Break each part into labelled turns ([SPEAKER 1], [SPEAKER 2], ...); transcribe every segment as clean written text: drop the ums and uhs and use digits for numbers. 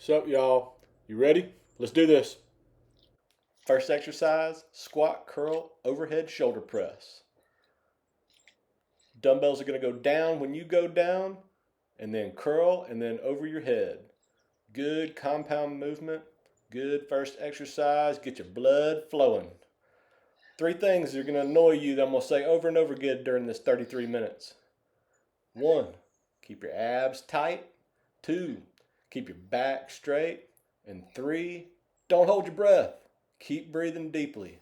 [SPEAKER 1] What's up, y'all? You ready? Let's do this. First exercise, squat, curl, overhead shoulder press. Dumbbells are going to go down when you go down, and then curl, and then over your head. Good compound movement. Good first exercise. Get your blood flowing. Three things that are going to annoy you that I'm going to say over and over again during this 33 minutes. 1, keep your abs tight. 2, keep your back straight. And 3, don't hold your breath. Keep breathing deeply.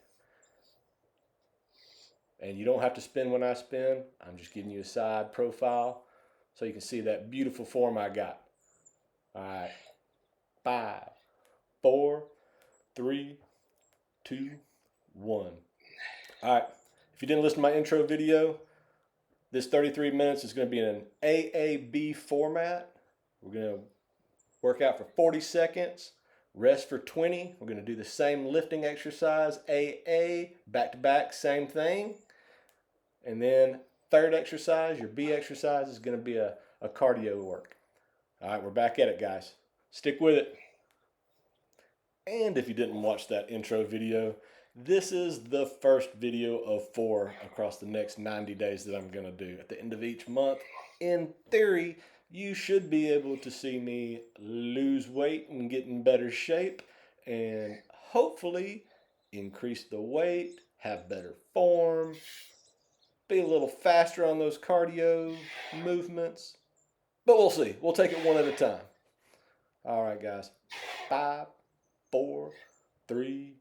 [SPEAKER 1] And you don't have to spin when I spin. I'm just giving you a side profile so you can see that beautiful form I got. All right. 5, 4, 3, 2, 1. All right. If you didn't listen to my intro video, this 33 minutes is going to be in an AAB format. We're going to work out for 40 seconds. Rest for 20. We're going to do the same lifting exercise, AA, back to back, same thing. And then third exercise, your B exercise, is going to be a cardio work. All right, we're back at it, guys. Stick with it. And if you didn't watch that intro video, this is the first video of 4 across the next 90 days that I'm going to do. At the end of each month, in theory, you should be able to see me lose weight and get in better shape and hopefully increase the weight, have better form, be a little faster on those cardio movements. But we'll see. We'll take it one at a time. All right, guys. 5, 4, 3,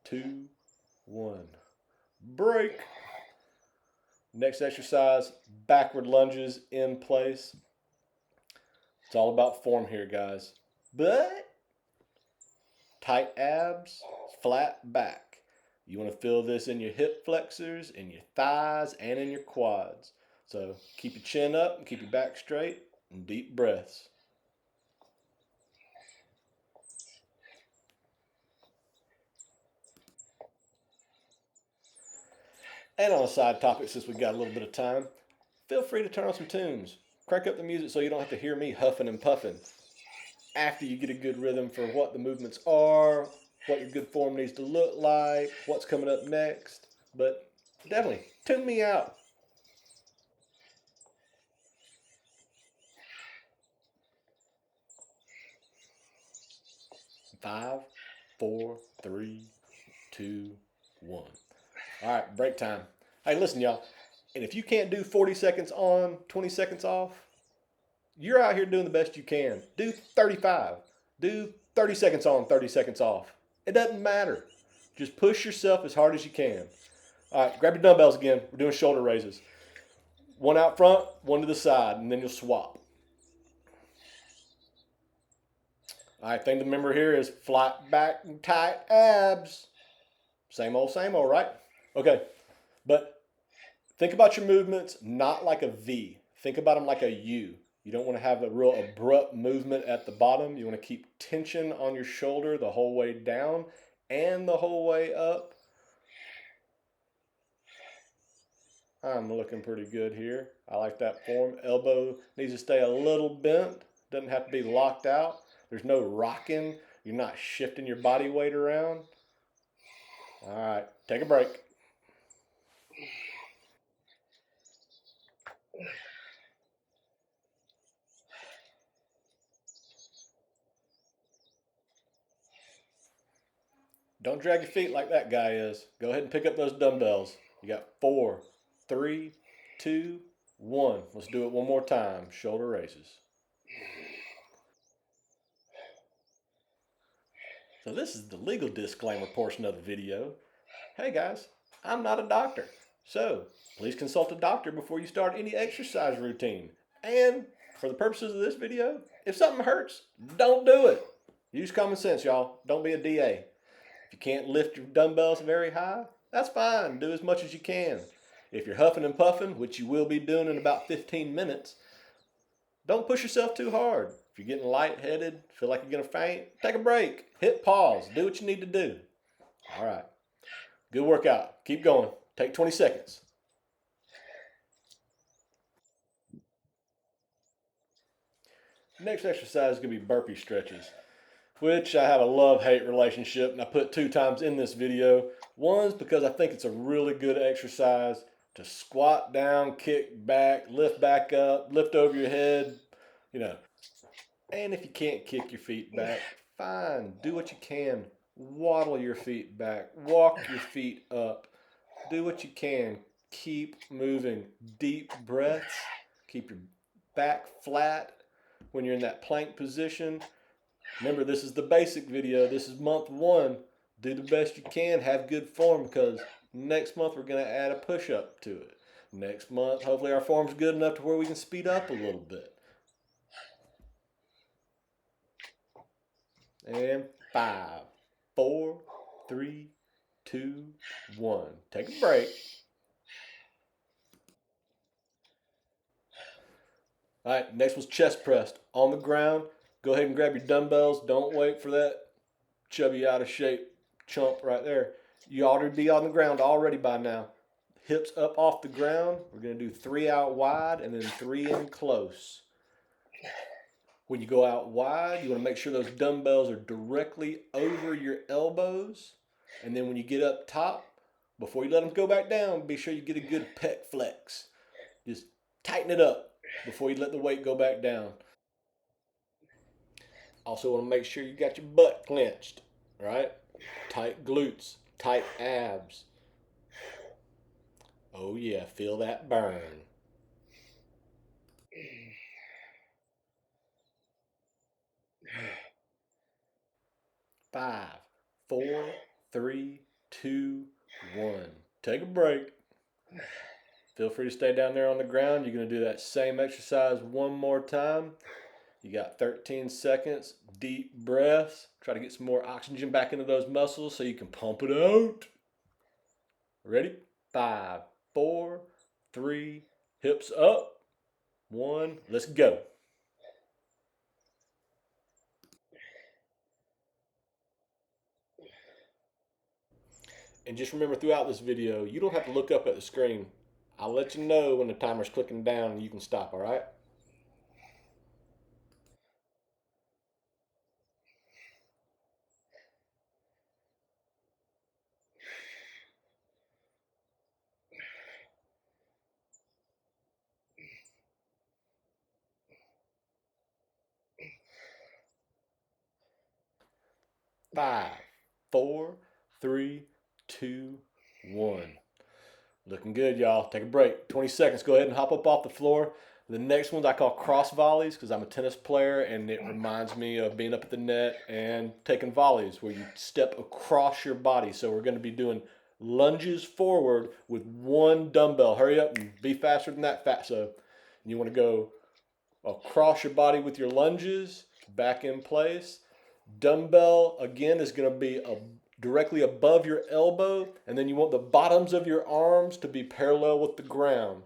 [SPEAKER 1] 2, 1. Break. Next exercise, backward lunges in place. It's all about form here, guys. But tight abs, flat back. You want to feel this in your hip flexors, in your thighs, and in your quads. So keep your chin up and keep your back straight and deep breaths. And on a side topic, since we've got a little bit of time, feel free to turn on some tunes. Crank up the music so you don't have to hear me huffing and puffing. After you get a good rhythm for what the movements are, what your good form needs to look like, what's coming up next. But definitely, tune me out. 5, 4, 3, 2, 1. All right, break time. Hey, listen, y'all. And if you can't do 40 seconds on, 20 seconds off, you're out here doing the best you can. Do 35. Do 30 seconds on, 30 seconds off. It doesn't matter. Just push yourself as hard as you can. All right, grab your dumbbells again. We're doing shoulder raises. One out front, one to the side, and then you'll swap. All right, thing to remember here is flat back and tight abs. Same old, right? Okay, but think about your movements not like a V. Think about them like a U. You don't want to have a real abrupt movement at the bottom. You want to keep tension on your shoulder the whole way down and the whole way up. I'm looking pretty good here. I like that form. Elbow needs to stay a little bent. Doesn't have to be locked out. There's no rocking. You're not shifting your body weight around. All right, take a break. Don't drag your feet like that guy is. Go ahead and pick up those dumbbells. You got 4, 3, 2, 1. Let's do it one more time. Shoulder raises. So this is the legal disclaimer portion of the video. Hey guys, I'm not a doctor. So please consult a doctor before you start any exercise routine. And for the purposes of this video, if something hurts, don't do it. Use common sense, y'all. Don't be a DA. If you can't lift your dumbbells very high, that's fine. Do as much as you can. If you're huffing and puffing, which you will be doing in about 15 minutes, don't push yourself too hard. If you're getting lightheaded, feel like you're going to faint, take a break. Hit pause. Do what you need to do. All right. Good workout. Keep going. Take 20 seconds. Next exercise is going to be burpee stretches. which I have a love-hate relationship, and I put 2 times in this video. One's because I think it's a really good exercise to squat down, kick back, lift back up, lift over your head, you know. And if you can't kick your feet back, fine, do what you can. Waddle your feet back, walk your feet up, do what you can. Keep moving. Deep breaths. Keep your back flat when you're in that plank position. Remember, this is the basic video. This is month 1. Do the best you can. Have good form, because next month we're going to add a push-up to it. Next month, hopefully our form's good enough to where we can speed up a little bit. And 5, 4, 3, 2, 1. Take a break. All right, next was chest press. On the ground, go ahead and grab your dumbbells. Don't wait for that chubby, out of shape chump right there. You ought to be on the ground already by now. Hips up off the ground. We're going to do 3 out wide and then 3 in close. When you go out wide, you want to make sure those dumbbells are directly over your elbows. And then when you get up top, before you let them go back down, be sure you get a good pec flex. Just tighten it up before you let the weight go back down. Also want to make sure you got your butt clenched, right? Tight glutes, tight abs. Oh yeah, feel that burn. 5, 4, 3, 2, 1. Take a break. Feel free to stay down there on the ground. You're going to do that same exercise one more time. You got 13 seconds, deep breaths. Try to get some more oxygen back into those muscles so you can pump it out. Ready? 5, 4, 3, hips up. 1, let's go. And just remember, throughout this video, you don't have to look up at the screen. I'll let you know when the timer's clicking down and you can stop, all right? Five, 4, 3, 2, 1. Looking good, y'all. Take a break. 20 seconds. Go ahead and hop up off the floor. The next ones I call cross volleys because I'm a tennis player and it reminds me of being up at the net and taking volleys where you step across your body. So we're going to be doing lunges forward with 1 dumbbell. Hurry up and be faster than that, fatso. You want to go across your body with your lunges, back in place. Dumbbell, again, is going to be directly above your elbow, and then you want the bottoms of your arms to be parallel with the ground.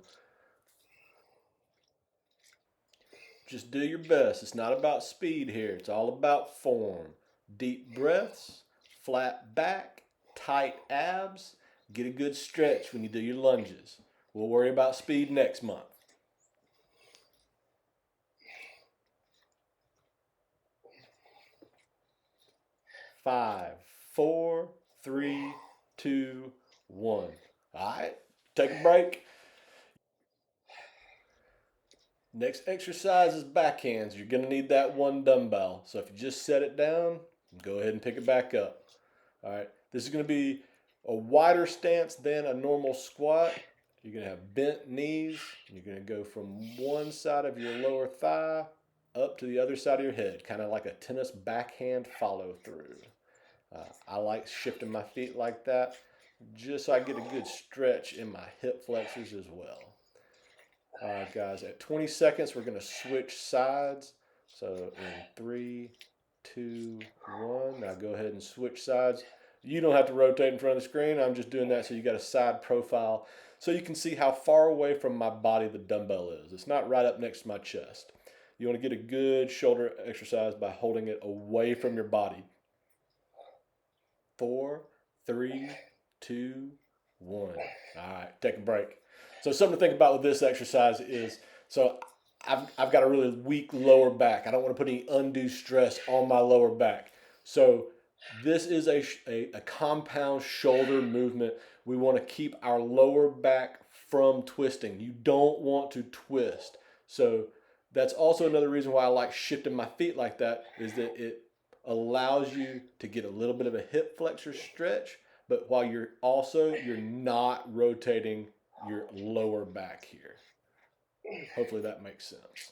[SPEAKER 1] Just do your best. It's not about speed here. It's all about form. Deep breaths, flat back, tight abs. Get a good stretch when you do your lunges. We'll worry about speed next month. 5, 4, 3, 2, 1. All right, take a break. Next exercise is backhands. You're going to need that 1 dumbbell. So if you just set it down, go ahead and pick it back up. All right, this is going to be a wider stance than a normal squat. You're going to have bent knees. You're going to go from one side of your lower thigh up to the other side of your head, kind of like a tennis backhand follow through. I like shifting my feet like that just so I get a good stretch in my hip flexors as well. All right, guys, at 20 seconds, we're going to switch sides. So in 3, 2, 1, now go ahead and switch sides. You don't have to rotate in front of the screen. I'm just doing that so you got a side profile so you can see how far away from my body the dumbbell is. It's not right up next to my chest. You want to get a good shoulder exercise by holding it away from your body. 4, 3, 2, 1. All right, take a break. So something to think about with this exercise is, so I've got a really weak lower back. I don't want to put any undue stress on my lower back. So this is a compound shoulder movement. We want to keep our lower back from twisting. You don't want to twist. So that's also another reason why I like shifting my feet like that, is that it allows you to get a little bit of a hip flexor stretch, but while you're not rotating your lower back here. Hopefully that makes sense.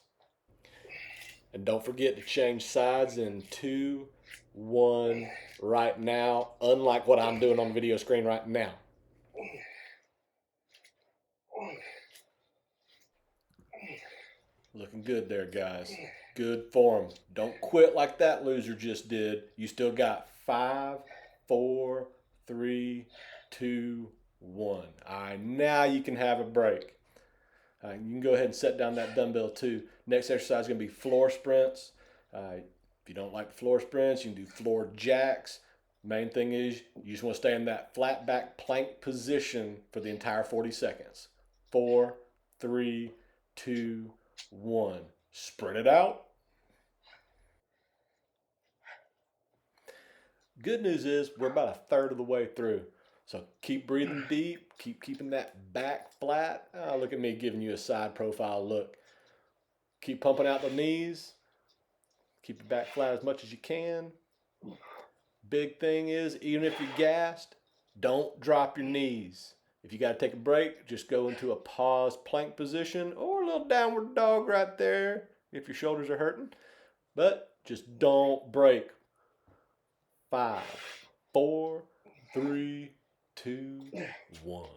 [SPEAKER 1] And don't forget to change sides in 2, 1 right now, unlike what I'm doing on the video screen right now. Looking good there, guys. Good form. Don't quit like that loser just did. You still got 5, 4, 3, 2, 1. All right, now you can have a break. You can go ahead and set down that dumbbell too. Next exercise is going to be floor sprints. If you don't like floor sprints, you can do floor jacks. Main thing is you just want to stay in that flat back plank position for the entire 40 seconds. 4, 3, 2, 1. Spread it out. Good news is we're about a third of the way through. So keep breathing deep, keep keeping that back flat. Oh, look at me giving you a side profile look. Keep pumping out the knees. Keep your back flat as much as you can. Big thing is, even if you're gassed, don't drop your knees. If you got to take a break, just go into a pause plank position or a little downward dog right there if your shoulders are hurting. But just don't break. 5, 4, 3, 2, 1.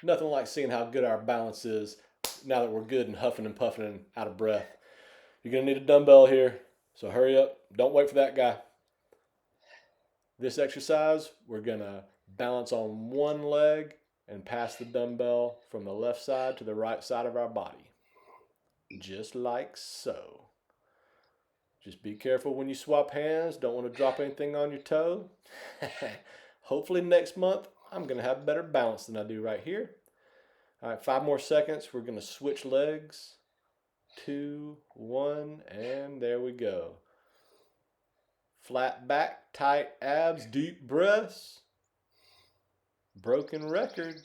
[SPEAKER 1] Nothing like seeing how good our balance is now that we're good and huffing and puffing and out of breath. You're going to need a dumbbell here, so hurry up. Don't wait for that guy. This exercise, we're going to balance on one leg and pass the dumbbell from the left side to the right side of our body. Just like so. Just be careful when you swap hands. Don't want to drop anything on your toe. Hopefully next month, I'm going to have better balance than I do right here. All right, 5 more seconds. We're going to switch legs. 2, 1, and there we go. Flat back, tight abs, deep breaths. Broken record.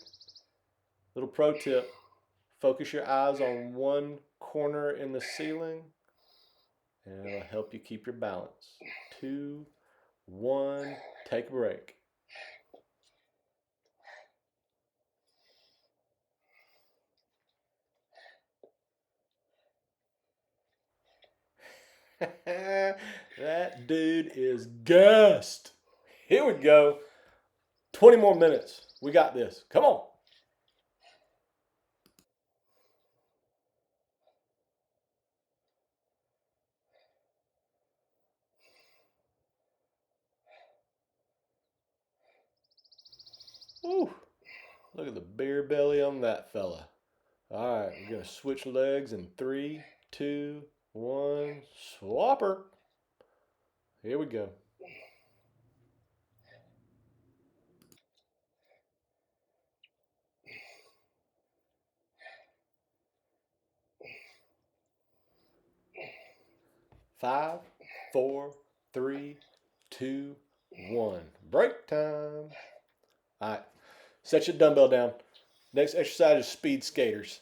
[SPEAKER 1] Little pro tip. Focus your eyes on one corner in the ceiling, and it'll help you keep your balance. 2, 1, take a break. That dude is gassed. Here we go. 20 more minutes. We got this. Come on. Woo. Look at the beer belly on that fella. All right, we're going to switch legs in 3, 2, 1. Swapper. Here we go. Five, 4, 3, 2, 1. Break time. All right, set your dumbbell down. Next exercise is speed skaters.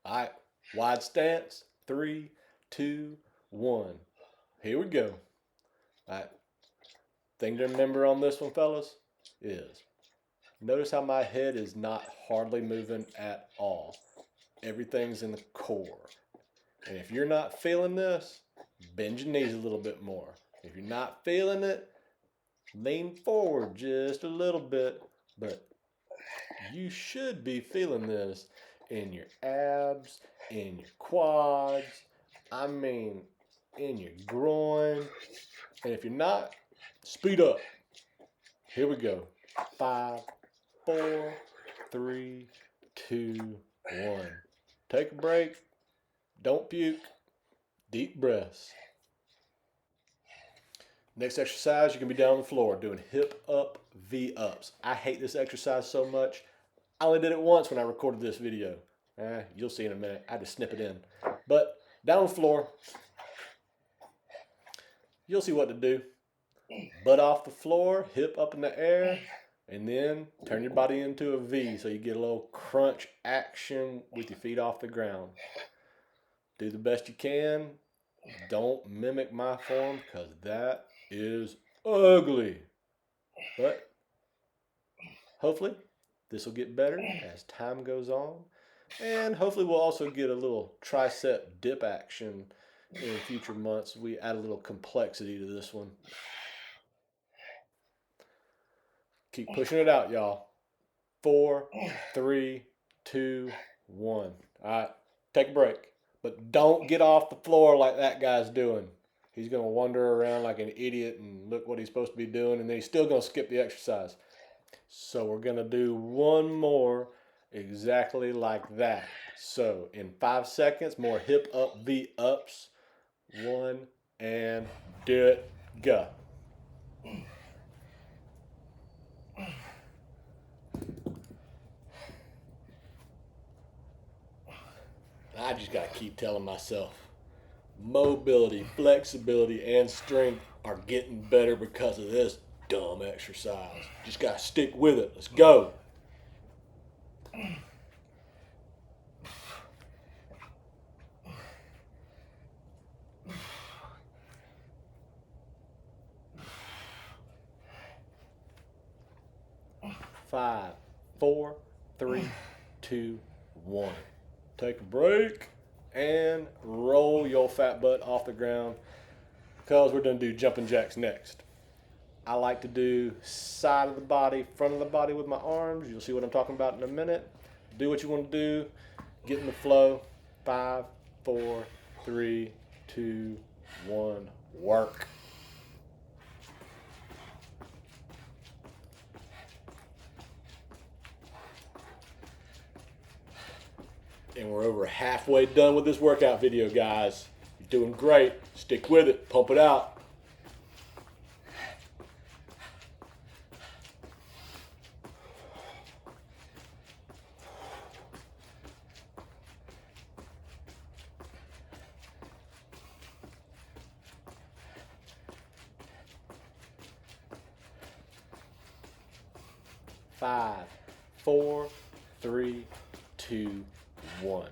[SPEAKER 1] All right, wide stance. 3, 2, 1. Here we go. All right, thing to remember on this one, fellas, is notice how my head is not hardly moving at all. Everything's in the core. And if you're not feeling this, bend your knees a little bit more. If you're not feeling it, lean forward just a little bit. But you should be feeling this in your abs, in your quads, I mean, in your groin. And if you're not, speed up. Here we go. 5, 4, 3, 2, 1. Take a break. Don't puke. Deep breaths. Next exercise, you're gonna be down on the floor doing hip up V-ups. I hate this exercise so much. I only did it once when I recorded this video. You'll see in a minute. I had to snip it in. But down on the floor, you'll see what to do. Butt off the floor, hip up in the air, and then turn your body into a V so you get a little crunch action with your feet off the ground. Do the best you can. Don't mimic my form because that is ugly. But hopefully this will get better as time goes on. And hopefully we'll also get a little tricep dip action in future months. We add a little complexity to this one. Keep pushing it out, y'all. 4, 3, 2, 1. All right, take a break. But don't get off the floor like that guy's doing. He's going to wander around like an idiot and look what he's supposed to be doing, and then he's still going to skip the exercise. So we're going to do one more exactly like that. So in 5 seconds, more hip up V-ups. 1, and do it. Go. I just got to keep telling myself, mobility, flexibility, and strength are getting better because of this dumb exercise. Just got to stick with it. Let's go. Five, 4, 3, 2, 1. Take a break and roll your fat butt off the ground because we're going to do jumping jacks next. I like to do side of the body, front of the body with my arms. You'll see what I'm talking about in a minute. Do what you want to do. Get in the flow. 5, 4, 3, 2, 1. Work. And we're over halfway done with this workout video, guys. You're doing great. Stick with it. Pump it out. Five, 4, 3, 2, 1. All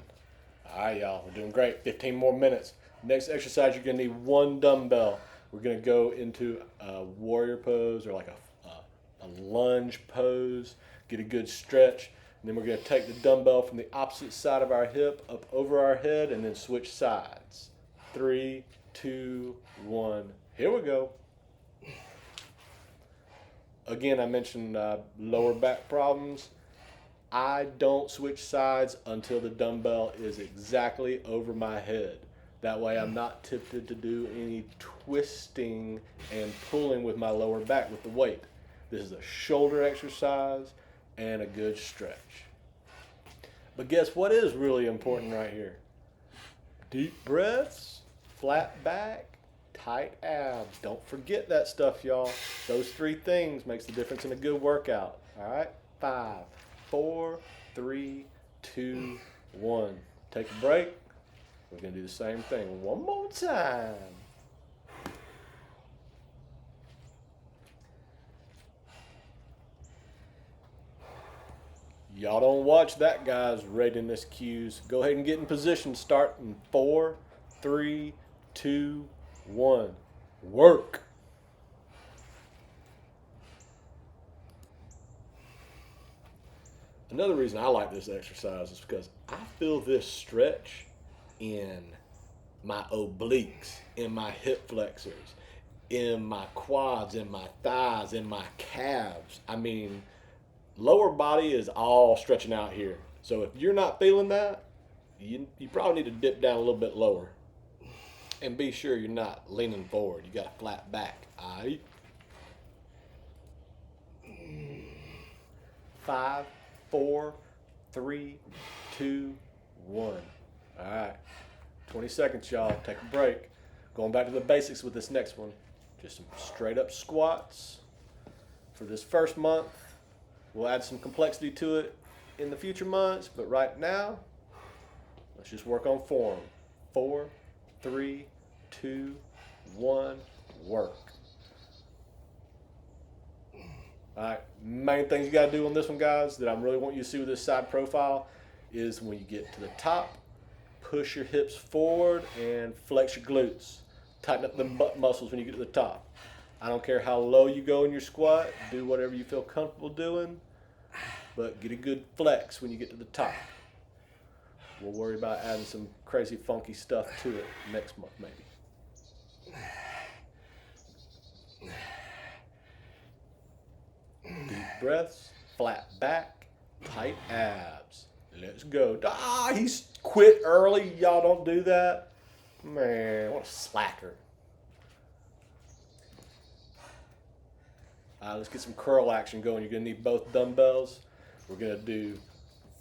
[SPEAKER 1] right, y'all, we're doing great. 15 more minutes. Next exercise, you're gonna need 1 dumbbell. We're gonna go into a warrior pose or like a lunge pose. Get a good stretch. And then we're gonna take the dumbbell from the opposite side of our hip up over our head and then switch sides. 3, 2, 1. Here we go. Again, I mentioned lower back problems. I don't switch sides until the dumbbell is exactly over my head. That way I'm not tempted to do any twisting and pulling with my lower back with the weight. This is a shoulder exercise and a good stretch. But guess what is really important right here? Deep breaths, flat back, tight abs. Don't forget that stuff, y'all. Those 3 things makes the difference in a good workout. All right, 5, 4, 3, 2, 1. Take a break. We're going to do the same thing one more time. Y'all don't watch that guy's readiness cues. Go ahead and get in position. Start in 4, 3, 2, 1. Work. Another reason I like this exercise is because I feel this stretch in my obliques, in my hip flexors, in my quads, in my thighs, in my calves. I mean, lower body is all stretching out here. So if you're not feeling that, you probably need to dip down a little bit lower. And be sure you're not leaning forward. You got a flat back. All right? 5, 4, 3, 2, 1. All right. 20 seconds, y'all. Take a break. Going back to the basics with this next one. Just some straight up squats for this first month. We'll add some complexity to it in the future months, but right now, let's just work on form. 4, 3, 2, 1, work. All right, main things you got to do on this one, guys, that I really want you to see with this side profile is when you get to the top, push your hips forward and flex your glutes. Tighten up them butt muscles when you get to the top. I don't care how low you go in your squat. Do whatever you feel comfortable doing, but get a good flex when you get to the top. We'll worry about adding some crazy funky stuff to it next month, maybe. Deep breaths, flat back, tight abs. Let's go. Ah, he's quit early. Y'all don't do that. Man, what a slacker. Let's get some curl action going. You're going to need both dumbbells. We're going to do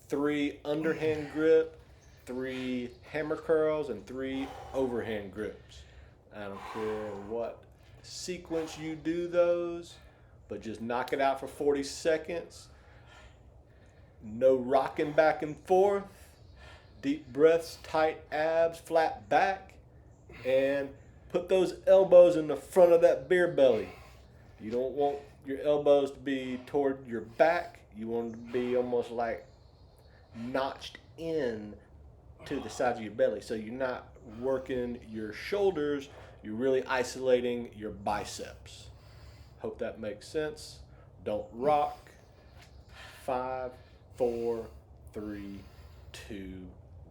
[SPEAKER 1] 3 underhand grip, 3 hammer curls, and 3 overhand grips. I don't care what sequence you do those, but just knock it out for 40 seconds. No rocking back and forth. Deep breaths, tight abs, flat back, and put those elbows in the front of that beer belly. You don't want your elbows to be toward your back. You want them to be almost like notched in to the sides of your belly. So you're not working your shoulders, you're really isolating your biceps. Hope that makes sense. Don't rock. 5, 4, 3, 2,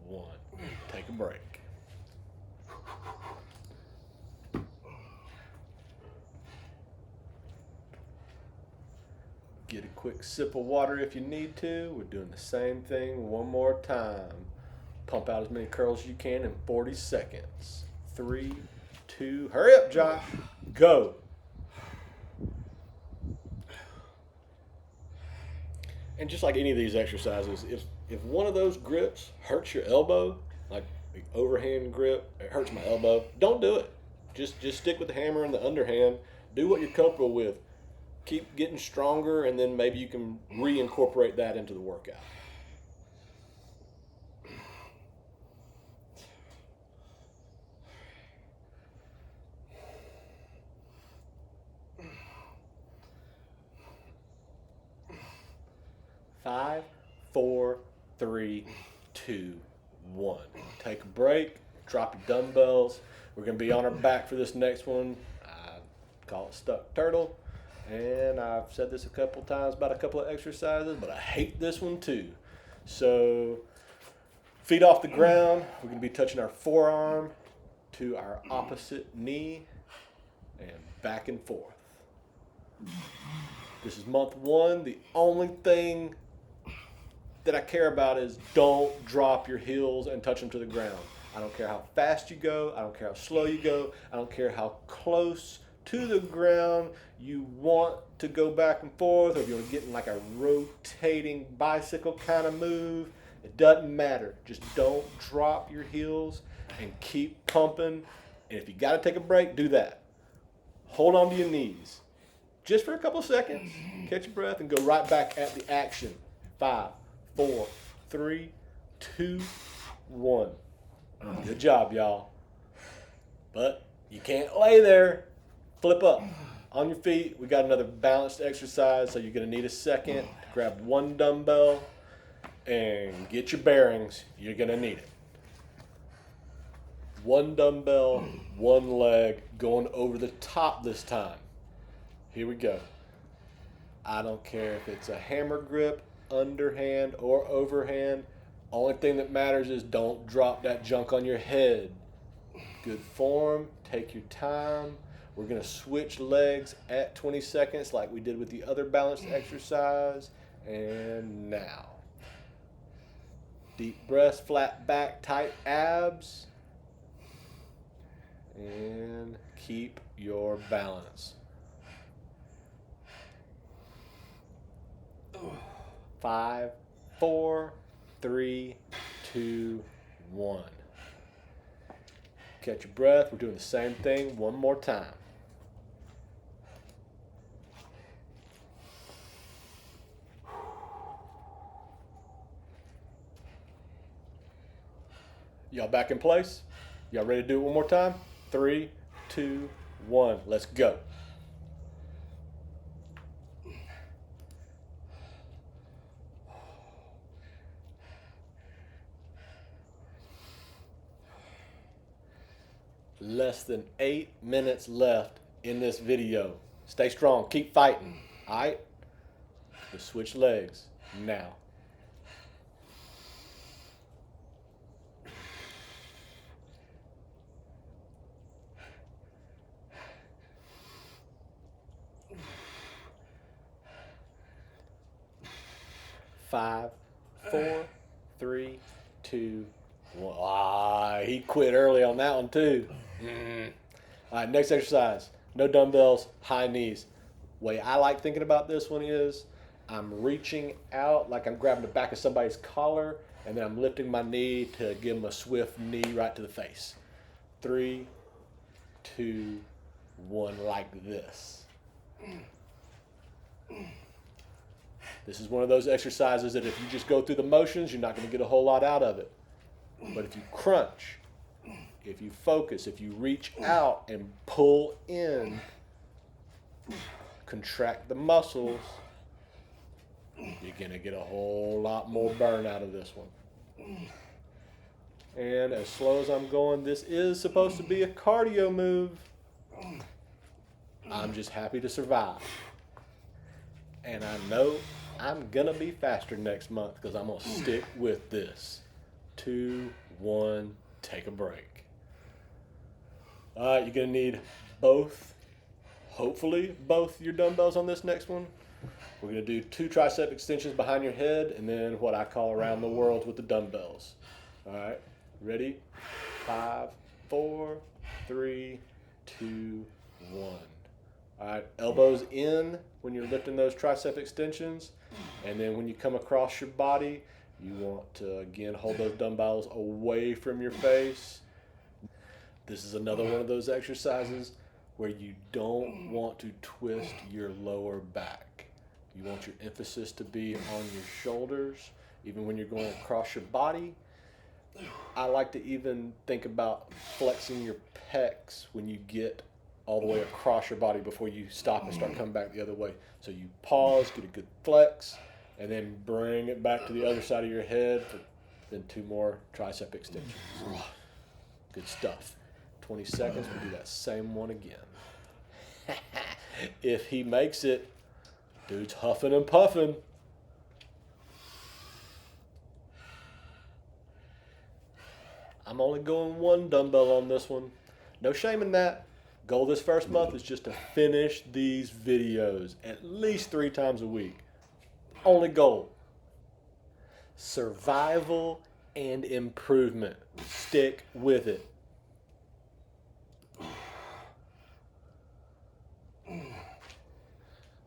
[SPEAKER 1] 1. Take a break. Get a quick sip of water if you need to. We're doing the same thing one more time. Pump out as many curls as you can in 40 seconds. 3, 2, hurry up, Josh. Go. And just like any of these exercises, if one of those grips hurts your elbow, like the overhand grip, it hurts my elbow, don't do it. Just stick with the hammer and the underhand. Do what you're comfortable with. Keep getting stronger, and then maybe you can reincorporate that into the workout. Five, 4, 3, 2, 1. Take a break. Drop your dumbbells. We're going to be on our back for this next one. I call it stuck turtle. And I've said this a couple times about a couple of exercises, but I hate this one too. So feet off the ground. We're going to be touching our forearm to our opposite knee and back and forth. This is month 1. The only thing that I care about is don't drop your heels and touch them to the ground. I don't care how fast you go. I don't care how slow you go. I don't care how close to the ground you want to go back and forth, or if you want to get in like a rotating bicycle kind of move. It doesn't matter. Just don't drop your heels and keep pumping. And if you got to take a break, do that. Hold on to your knees just for a couple of seconds. Catch your breath and go right back at the action. 5, 4, 3, 2, 1. Good job, y'all. But you can't lay there. Flip up on your feet. We got another balanced exercise, so you're going to need a second to grab one dumbbell and get your bearings. You're going to need it. One dumbbell, one leg, going over the top this time. Here we go. I don't care if it's a hammer grip, underhand, or overhand. Only thing that matters is don't drop that junk on your head. Good form. Take your time. We're going to switch legs at 20 seconds like we did with the other balanced exercise. And now. Deep breaths, flat back, tight abs. And keep your balance. 5, 4, 3, 2, 1. Catch your breath. We're doing the same thing one more time. Y'all back in place? Y'all ready to do it one more time? 3, 2, 1. Let's go. Less than 8 minutes left in this video. Stay strong. Keep fighting. All right? Let's switch legs now. Five, 4, 3, 2, 1. Ah, he quit early on that one too. All right, next exercise. No dumbbells, high knees. Way I like thinking about this one is I'm reaching out like I'm grabbing the back of somebody's collar, and then I'm lifting my knee to give them a swift knee right to the face. 3, 2, 1, like this. This is one of those exercises that if you just go through the motions, you're not going to get a whole lot out of it. But if you crunch, if you focus, if you reach out and pull in, contract the muscles, you're going to get a whole lot more burn out of this one. And as slow as I'm going, this is supposed to be a cardio move. I'm just happy to survive. And I know I'm going to be faster next month because I'm going to stick with this. 2, 1, take a break. All right, you're going to need both, hopefully both your dumbbells on this next one. We're going to do 2 tricep extensions behind your head and then what I call around the world with the dumbbells. All right, ready? 5, 4, 3, 2, 1. All right, elbows in when you're lifting those tricep extensions. And then when you come across your body, you want to, again, hold those dumbbells away from your face. This is another one of those exercises where you don't want to twist your lower back. You want your emphasis to be on your shoulders, even when you're going across your body. I like to even think about flexing your pecs when you get all the way across your body before you stop and start coming back the other way. So you pause, get a good flex, and then bring it back to the other side of your head for then 2 more tricep extensions. Good stuff. 20 seconds, we'll do that same one again. If he makes it, dude's huffing and puffing. I'm only going 1 dumbbell on this one. No shame in that. Goal this first month is just to finish these videos at least 3 times a week. Only goal. Survival and improvement. Stick with it.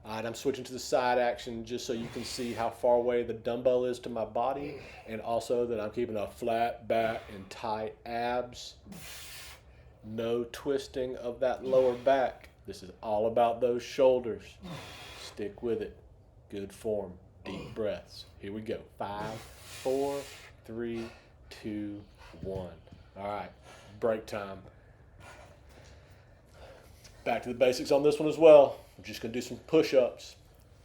[SPEAKER 1] All right, I'm switching to the side action just so you can see how far away the dumbbell is to my body, and also that I'm keeping a flat back and tight abs. No twisting of that lower back. This is all about those shoulders. Stick with it. Good form. Deep breaths. Here we go. 5, 4, 3, 2, 1. All right. Break time. Back to the basics on this one as well. We're just going to do some push-ups.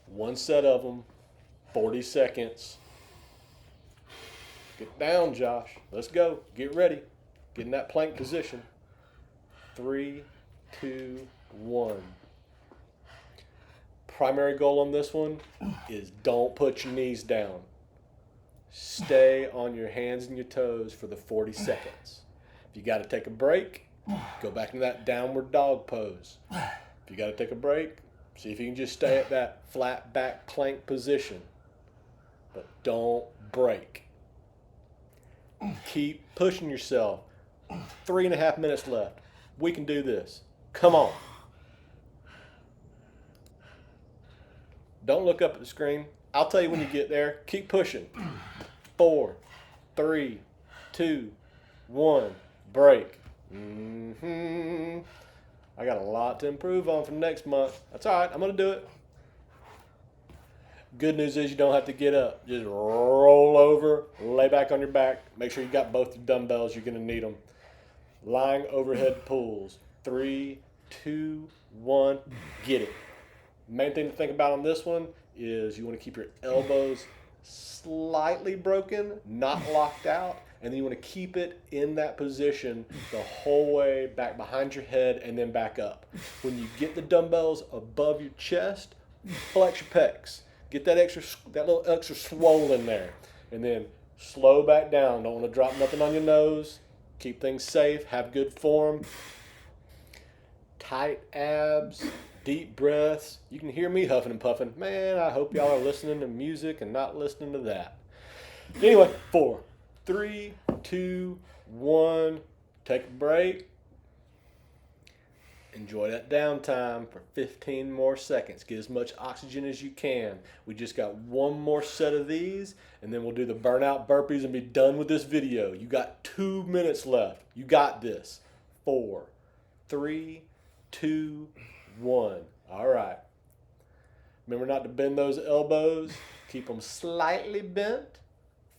[SPEAKER 1] 1 set of them. 40 seconds. Get down, Josh. Let's go. Get ready. Get in that plank position. 3, 2, 1. Primary goal on this one is don't put your knees down. Stay on your hands and your toes for the 40 seconds. If you got to take a break, go back into that downward dog pose. If you got to take a break, see if you can just stay at that flat back plank position. But don't break. Keep pushing yourself. 3.5 minutes left. We can do this. Come on. Don't look up at the screen. I'll tell you when you get there. Keep pushing. 4, 3, 2, 1. Break. I got a lot to improve on for next month. That's all right. I'm going to do it. Good news is you don't have to get up. Just roll over, lay back on your back. Make sure you got both your dumbbells. You're going to need them. Lying overhead pulls. 3, 2, 1, get it. Main thing to think about on this one is you want to keep your elbows slightly broken, not locked out, and then you want to keep it in that position the whole way back behind your head and then back up. When you get the dumbbells above your chest, flex your pecs. Get that little extra swollen there, and then slow back down. Don't want to drop nothing on your nose. Keep things safe. Have good form. Tight abs. Deep breaths. You can hear me huffing and puffing. Man, I hope y'all are listening to music and not listening to that. Anyway, 4, 3, 2, 1. Take a break. Enjoy that downtime for 15 more seconds. Get as much oxygen as you can. We just got one more set of these, and then we'll do the burnout burpees and be done with this video. You got 2 minutes left. You got this. 4, 3, 2, 1. All right. Remember not to bend those elbows. Keep them slightly bent.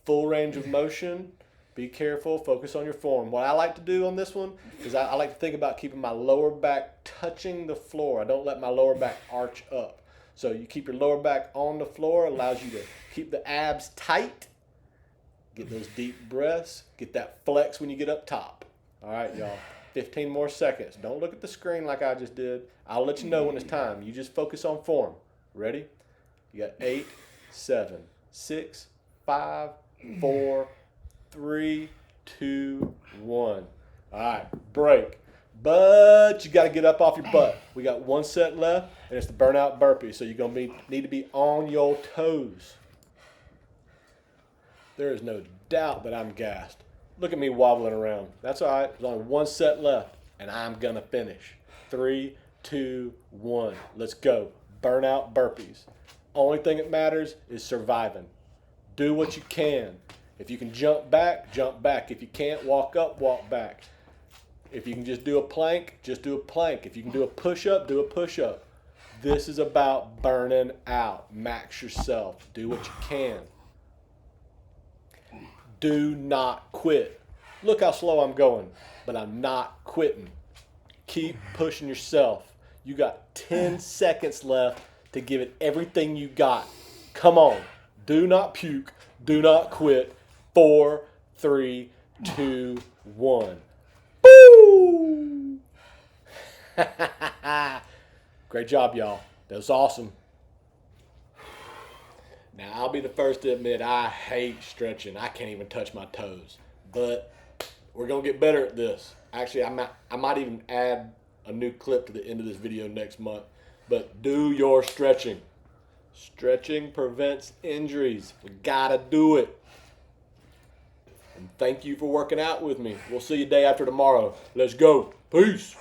[SPEAKER 1] Full range of motion. Be careful, focus on your form. What I like to do on this one is I like to think about keeping my lower back touching the floor. I don't let my lower back arch up. So you keep your lower back on the floor, allows you to keep the abs tight, get those deep breaths, get that flex when you get up top. All right, y'all, 15 more seconds. Don't look at the screen like I just did. I'll let you know when it's time. You just focus on form. Ready? You got 8, 7, 6, 5, 4, 3, 2, 1. All right, break. But you got to get up off your butt. We got one set left, and it's the burnout burpee. So you're going to need to be on your toes. There is no doubt that I'm gassed. Look at me wobbling around. That's all right. There's only one set left, and I'm going to finish. 3, 2, 1. Let's go. Burnout burpees. Only thing that matters is surviving. Do what you can. If you can jump back, jump back. If you can't, walk up, walk back. If you can just do a plank, just do a plank. If you can do a push-up, do a push-up. This is about burning out. Max yourself. Do what you can. Do not quit. Look how slow I'm going, but I'm not quitting. Keep pushing yourself. You got 10 seconds left to give it everything you got. Come on. Do not puke. Do not quit. 4, 3, 2, 1. Boo! Great job, y'all. That was awesome. Now, I'll be the first to admit I hate stretching. I can't even touch my toes. But we're going to get better at this. Actually, I might even add a new clip to the end of this video next month. But do your stretching. Stretching prevents injuries. We got to do it. And thank you for working out with me. We'll see you day after tomorrow. Let's go. Peace.